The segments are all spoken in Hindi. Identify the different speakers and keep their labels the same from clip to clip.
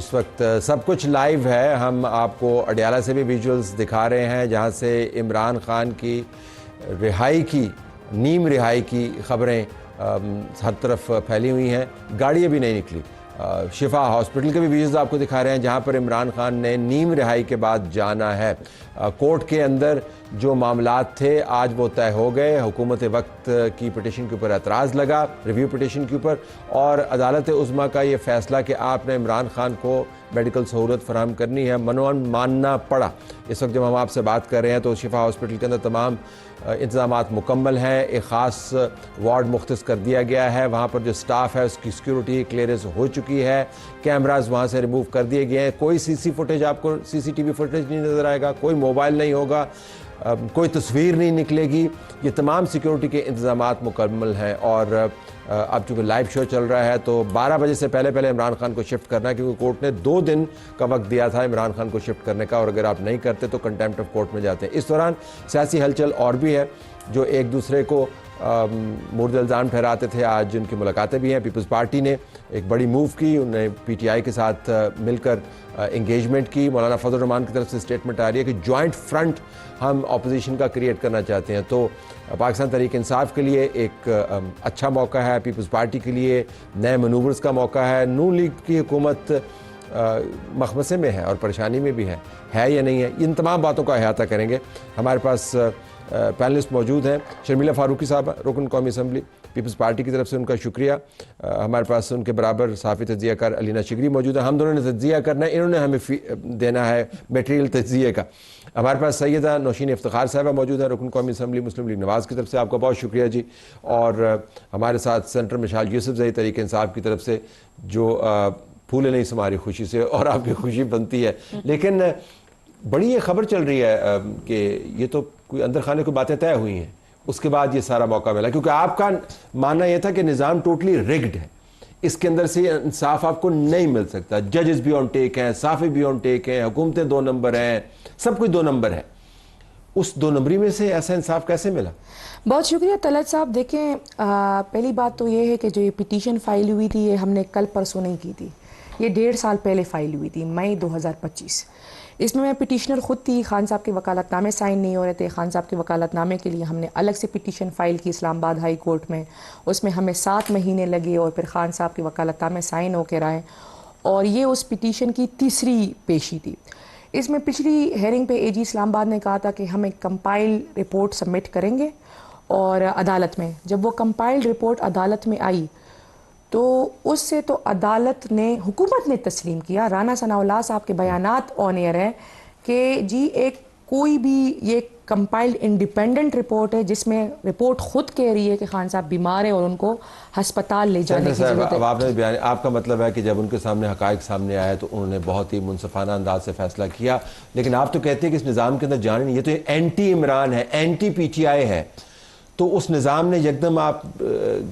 Speaker 1: इस वक्त सब कुछ लाइव है। हम आपको अडियाला से भी विजुअल्स दिखा रहे हैं जहां से इमरान खान की रिहाई की, नीम रिहाई की खबरें हर तरफ फैली हुई हैं। गाड़ी अभी नहीं निकली। शिफा हॉस्पिटल के भी विजुअल्स आपको दिखा रहे हैं जहां पर इमरान खान ने नीम रिहाई के बाद जाना है। कोर्ट के अंदर जो मामलात थे आज वो तय हो गए। हुकूमत वक्त की पिटिशन के ऊपर एतराज़ लगा, रिव्यू पिटिशन के ऊपर, और अदालत उज़्मा का ये फ़ैसला कि आपने इमरान खान को मेडिकल सहूलत फराहम करनी है मनोन मानना पड़ा। इस वक्त जब हम आपसे बात कर रहे हैं तो शिफा हॉस्पिटल के अंदर तमाम इंतज़ामात मुकम्मल हैं। एक ख़ास वार्ड मुख्तस कर दिया गया है। वहाँ पर जो स्टाफ है उसकी सिक्योरिटी क्लियरेंस हो चुकी है। कैमराज वहाँ से रिमूव कर दिए गए हैं। कोई आपको सीसीटीवी फुटेज नहीं नज़र आएगा, कोई मोबाइल नहीं होगा, कोई तस्वीर नहीं निकलेगी। ये तमाम सिक्योरिटी के इंतज़ामात मुकम्मल हैं। और अब चूँकि लाइव शो चल रहा है तो 12 बजे से पहले इमरान खान को शिफ्ट करना है, क्योंकि कोर्ट ने 2 दिन का वक्त दिया था इमरान खान को शिफ्ट करने का, और अगर आप नहीं करते तो कंटेम्प्ट ऑफ कोर्ट में जाते हैं। इस दौरान सियासी हलचल और भी है, जो एक दूसरे को मुर्द इल्ज़ाम ठहराते थे। आज उनकी मुलाकातें भी हैं। पीपल्स पार्टी ने एक बड़ी मूव की, उन्होंने PTI के साथ मिलकर इंगेजमेंट की। मौलाना फजल रहमान की तरफ से स्टेटमेंट आ रही है कि जॉइंट फ्रंट हम अपोजिशन का क्रिएट करना चाहते हैं। तो पाकिस्तान तहरीक इंसाफ के लिए एक अच्छा मौका है, पीपल्स पार्टी के लिए नए मनूवर्स का मौका है। नून लीग की हुकूमत मखमसे में है और परेशानी में भी है या नहीं है, इन तमाम बातों का अहाता करेंगे। हमारे पास पैनलिस्ट मौजूद हैं। शर्मिला फारूकी साहब, रुकन कौमी असम्बली, पीपल्स पार्टी की तरफ से उनका शुक्रिया। हमारे पास उनके बराबर साफ़ी तज्ज़ियाकार अलीना शिगरी मौजूद है। हम दोनों ने तज्ज़िया करना है, इन्होंने हमें देना है मटेरियल तज्ज़िये का। हमारे पास सैयदा नौशीन इफ्तिखार साहबा मौजूद है, रुकन कौमी असम्बली मुस्लिम लीग नवाज़ की तरफ से, आपका बहुत शुक्रिया जी। और हमारे साथ सेंटर मिशाल यूसुफजई तहरीक इंसाफ की तरफ से, जो फूले नहीं समारी खुशी से और आपकी खुशी बनती है। लेकिन बड़ी ये खबर चल रही है कि ये तो कोई अंदर खाने की बातें तय हुई हैं, उसके बाद ये सारा मौका मिला, क्योंकि आपका मानना यह था कि निज़ाम टोटली रिग्ड है, इसके अंदर से इंसाफ आपको नहीं मिल सकता। जजेस भी ऑन टेक हैं, साफ़ी भी ऑन टेक हैं, हुकूमतें 2 नंबर हैं, सब कुछ 2 नंबर है। उस 2 नंबरी में से ऐसा इंसाफ कैसे मिला?
Speaker 2: बहुत शुक्रिया तलत साहब। देखें, पहली बात तो ये है कि जो ये पिटीशन फाइल हुई थी ये हमने कल परसों नहीं की थी, ये 1.5 साल पहले फाइल हुई थी, मई 2025। इसमें मैं पिटीशनर ख़ुद थी। खान साहब के वकालतनामे साइन नहीं हो रहे थे। खान साहब के वकालतनामे के लिए हमने अलग से पिटीशन फ़ाइल की इस्लामाबाद हाई कोर्ट में, उसमें हमें 7 महीने लगे और फिर खान साहब के वकालतनामे साइन होकर आए, और ये उस पिटीशन की तीसरी पेशी थी। इसमें पिछली हेयरिंग पे AG इस्लामाबाद ने कहा था कि हम एक कंपाइल रिपोर्ट सबमिट करेंगे, और अदालत में जब वो कंपाइल रिपोर्ट अदालत में आई तो उससे तो अदालत ने, हुकूमत ने तस्लीम किया। राना सनाउल्लाह साहब के बयानात ऑन एयर है कि जी एक कोई भी ये कंपाइल्ड इंडिपेंडेंट रिपोर्ट है जिसमें रिपोर्ट खुद कह रही है कि खान साहब बीमार है और उनको हस्पताल ले जाने की जरूरत है।
Speaker 1: आपने बयान, आपका मतलब है कि जब उनके सामने हकायक सामने आया तो उन्होंने बहुत ही मुनसफाना अंदाज से फैसला किया, लेकिन आप तो कहते हैं कि इस निज़ाम के अंदर जाने नहीं, ये तो एंटी इमरान है, एंटी PTI है, तो उस निज़ाम ने यकदम आप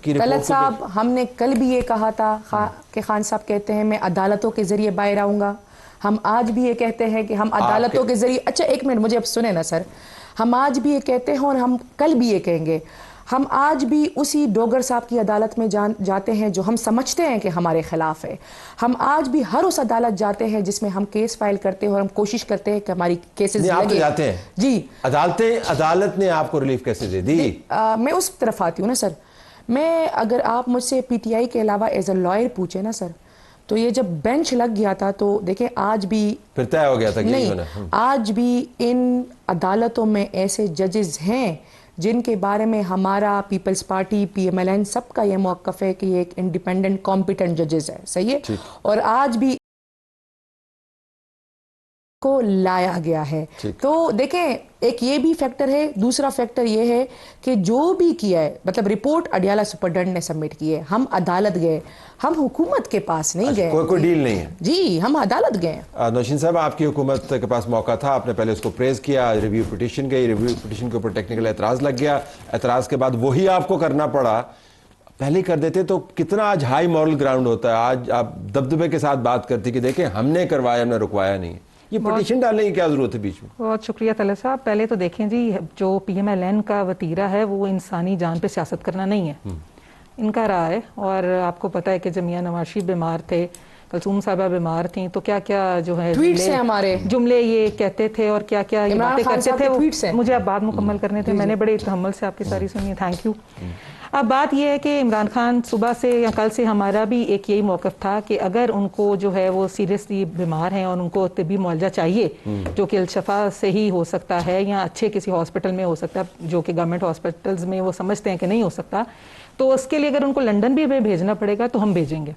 Speaker 1: की
Speaker 2: तलत साहब, हमने कल भी ये कहा था कि खान साहब कहते हैं मैं अदालतों के ज़रिए बाहर आऊँगा। हम आज भी ये कहते हैं कि हम अदालतों के ज़रिए, अच्छा एक मिनट मुझे अब सुने ना सर, हम आज भी ये कहते हैं और हम कल भी ये कहेंगे। हम आज भी उसी डोगर साहब की अदालत में जाते हैं जो हम समझते हैं कि हमारे खिलाफ है। हम आज भी हर उस अदालत जाते हैं जिसमें हम केस फाइल करते हैं और हम कोशिश करते हैं कि हमारी केसेस
Speaker 1: लगे। जाते हैं
Speaker 2: जी।
Speaker 1: अदालत ने आपको रिलीफ कैसे दे दी?
Speaker 2: मैं उस तरफ आती हूँ ना सर। मैं, अगर आप मुझसे PTI के अलावा एज अ लॉयर पूछे ना सर, तो ये जब बेंच लग गया था तो देखें आज भी
Speaker 1: फिर तय हो गया था कि
Speaker 2: नहीं, आज भी इन अदालतों में ऐसे जजेस हैं जिनके बारे में हमारा पीपल्स पार्टी, PMLN सबका ये मौक़िफ़ है कि ये एक इंडिपेंडेंट कॉम्पिटेंट जजेस है, सही है, और आज भी को लाया गया है। तो देखें, एक ये भी फैक्टर है। दूसरा फैक्टर ये है कि जो भी किया है, मतलब रिपोर्ट अडियाला सुपरडेंट ने सबमिट की है, हम अदालत गए, हम हुकूमत के पास नहीं गए।
Speaker 1: कोई डील नहीं है
Speaker 2: जी, हम अदालत गए।
Speaker 1: नौशीन साहब, आपकी हुकूमत के पास मौका था, आपने पहले उसको प्रेज किया, रिव्यू पिटीशन गई, रिव्यू पिटीशन के ऊपर टेक्निकल एतराज़ लग गया, एतराज़ के बाद वही आपको करना पड़ा। पहले कर देते तो कितना आज हाई मॉरल ग्राउंड होता है। आज आप दबदबे के साथ बात करती कि देखें हमने करवाया, हमने रुकवाया नहीं। ये पिटीशन डालने की क्या जरूरत है बीच में?
Speaker 3: बहुत शुक्रिया तलत साहब। पहले तो देखें जी, जो PMLN का वतीरा है वो इंसानी जान पे सियासत करना नहीं है, इनका रहा है। और आपको पता है कि जब मियां नवाज शरीफ बीमार थे कलसूम साहबा बीमार थी तो क्या क्या जो है
Speaker 2: ट्वीट्स हैं हमारे,
Speaker 3: जुमले ये कहते थे और क्या क्या ये
Speaker 2: इमरान
Speaker 3: बातें
Speaker 2: खान
Speaker 3: करते
Speaker 2: साहब
Speaker 3: थे,
Speaker 2: के ट्वीट्स हैं।
Speaker 3: मुझे अब बात मुकम्मल करने थे, मैंने बड़े तहम्मुल से आपकी सारी सुनी, थैंक यू। अब बात यह है कि इमरान खान सुबह से या कल से हमारा भी एक यही मौक़िफ़ था कि अगर उनको जो है वो सीरियसली बीमार हैं और उनको तिब्बी मुआवजा चाहिए जो कि अल-शफा से ही हो सकता है या अच्छे किसी हॉस्पिटल में हो सकता है जो कि गवर्नमेंट हॉस्पिटल्स में वो समझते हैं कि नहीं हो सकता, तो उसके लिए अगर उनको लंदन भी भेजना पड़ेगा तो हम भेजेंगे।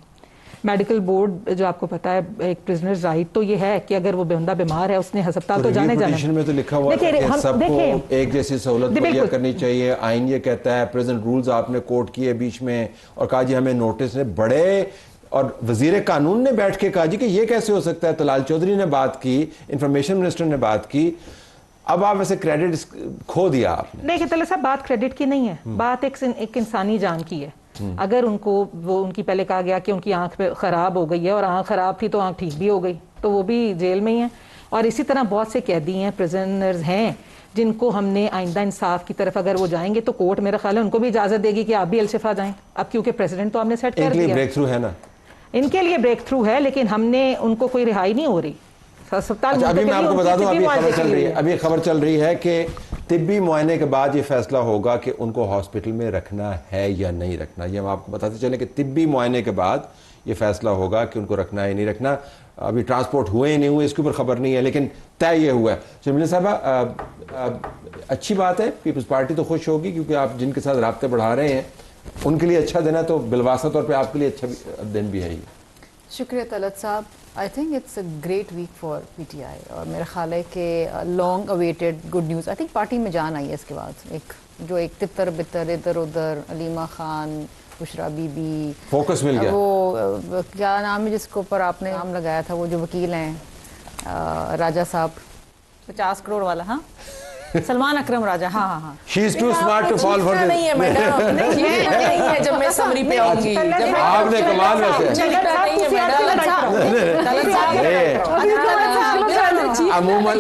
Speaker 3: मेडिकल बोर्ड जो आपको पता है एक प्रिजनर्स राइट तो ये है कि अगर वो बंदा बीमार है उसने अस्पताल तो जाने जाना
Speaker 1: में तो लिखा हुआ है कि सबको एक जैसी सहूलत मुहैया करनी चाहिए। आइन ये कहता है, प्रेजेंट रूल्स आपने कोट किए बीच में और कहा जी हमें नोटिस ने बड़े, और वजीर कानून ने बैठ के कहा जी कि ये कैसे हो सकता है। तलाल चौधरी ने बात की, इंफॉर्मेशन मिनिस्टर ने बात की, अब आप वैसे क्रेडिट खो दिया आपने।
Speaker 3: देखिए तले साहब बात क्रेडिट की नहीं है, बात एक इंसानी जान की है। अगर उनको वो उनकी पहले कहा गया कि उनकी आंख खराब हो गई है और आंख खराब थी तो आंख ठीक भी हो गई तो वो भी जेल में ही है, और इसी तरह बहुत से कैदी हैं, प्रिजनर्स हैं जिनको हमने आइंदा इंसाफ की तरफ अगर वो जाएंगे तो कोर्ट मेरा ख्याल है उनको भी इजाजत देगी कि आप भी अल-शिफा जाएं। अब क्योंकि प्रेसिडेंट तो हमने सेट कर दिया,
Speaker 1: ब्रेक थ्रू है ना,
Speaker 3: इनके लिए ब्रेक थ्रू है, लेकिन हमने उनको कोई रिहाई नहीं हो रही।
Speaker 1: अभी मैं आपको बता दूं, अभी खबर चल रही है कि तिब्बी मुआयने के बाद ये फैसला होगा कि उनको हॉस्पिटल में रखना है या नहीं रखना। ये हम आपको बताते चलें कि तिब्बी मुआयने के बाद ये फैसला होगा कि उनको रखना है नहीं रखना। अभी ट्रांसपोर्ट हुए ही नहीं हुए इसके ऊपर खबर नहीं है, लेकिन तय ये हुआ है। शर्मिला साहबा, अच्छी बात है, पीपल्स पार्टी तो खुश होगी क्योंकि आप जिनके साथ राब्ते बढ़ा रहे हैं उनके लिए अच्छा दिन है, तो बिलवासा तौर पर आपके लिए अच्छा दिन भी है ये।
Speaker 4: शुक्रिया Talat Sahab. I think it's a great week for PTI और मेरा ख्याल है कि long awaited good news, I think party में जान आई है इसके बाद। एक तितर बितर इधर उधर, अलीमा खान, बुशरा बीबी,
Speaker 1: फोकस मिल गया।
Speaker 4: वो क्या नाम है जिसके ऊपर आपने नाम लगाया था, वो जो वकील हैं राजा साहब, 50 करोड़ वाला, हाँ सलमान अकरम राजा, हाँ हाँ हाँ।
Speaker 1: She is too smart to fall for this.
Speaker 2: नहीं है मैडम, नहीं है जब मैं समरी पे आऊंगी।
Speaker 1: आपने कमाल वैसे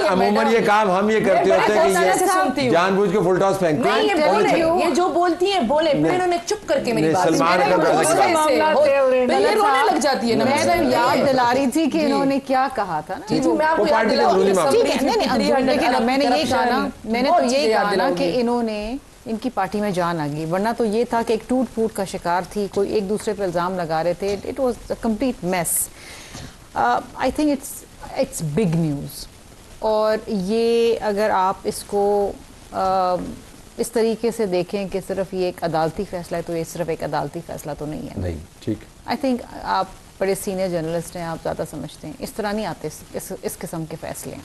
Speaker 1: अमूमन ये काम हम ये करते होते हैं कि ये जानबूझ के फुल टॉस फेंकते हैं।
Speaker 2: ये जो बोलती हैं बोले, फिर इन्होंने चुप करके मेरी बात
Speaker 1: सलमान
Speaker 2: रोने लग जाती है ना।
Speaker 4: मैं याद दिला रही थी कि इन्होंने क्या कहा था ना।
Speaker 2: मैं आपको याद
Speaker 4: मैंने ये कहा ना, मैंने तो यही कहा ना कि इन्होंने इनकी पार्टी में जान आ गई, वरना तो ये था कि एक टूट फूट का शिकार थी, कोई एक दूसरे पर इल्ज़ाम लगा रहे थे। It was a complete mess. I think it's big news, और ये अगर आप इसको इस तरीके से देखें कि सिर्फ ये एक अदालती फैसला है, तो ये सिर्फ एक अदालती फैसला तो नहीं है।
Speaker 1: नहीं, ठीक।
Speaker 4: आई थिंक आप बड़े सीनियर जर्नलिस्ट हैं, आप ज़्यादा समझते हैं, इस तरह नहीं आते इस किस्म के फैसले।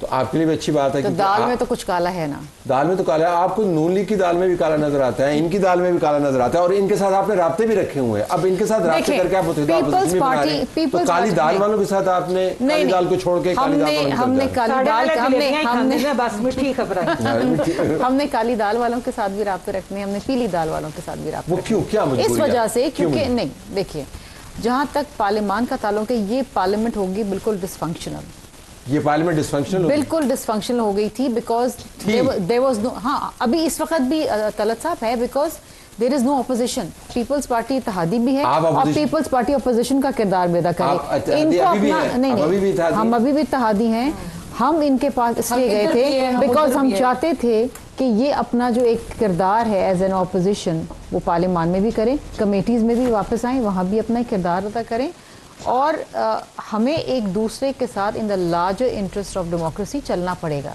Speaker 1: तो आपके लिए भी अच्छी बात है
Speaker 4: तो दाल में तो कुछ काला है ना,
Speaker 1: दाल में तो काला है। आपको नून लीग की दाल में भी काला नजर आता है, इनकी दाल में भी काला नजर आता है, और इनके साथ आपने राब्ते भी रखे हुए हैं। अब इनके साथ राब्ते करके आप तो काली दाल वालों के साथ आपने काली दाल को छोड़ के
Speaker 4: हमने काली दाल हमने काली दाल वालों के साथ भी राब्ते रखने हैं, हमने पीली दाल वालों के साथ भी राब्ते।
Speaker 1: वो क्यों, क्या
Speaker 4: इस वजह से क्योंकि नहीं, देखिए जहां तक पार्लियामान का ताल्लुक है, ये पार्लियामेंट होगी बिल्कुल डिसफंक्शनल।
Speaker 1: ये पार्लियामेंट डिसफंक्शनल,
Speaker 4: बिल्कुल डिसफंक्शनल हो गई थी, बिकॉज देयर वाज नो, हाँ अभी इस वक्त भी तलत साहब है, because there is no opposition. People's Party इत्तेहादी भी है और पीपल्स पार्टी अपोजिशन का किरदार भी अदा करे। इनको अपना नहीं, हम अभी भी इत्तेहादी हैं। हम इनके पास इसलिए गए थे बिकॉज हम चाहते थे कि ये अपना जो एक किरदार है एज एन ऑपोजिशन, वो पार्लियामान में भी करें, कमेटीज़ में भी वापस आएँ, वहाँ भी अपना किरदार अदा करें, और हमें एक दूसरे के साथ in the larger interest of democracy चलना पड़ेगा।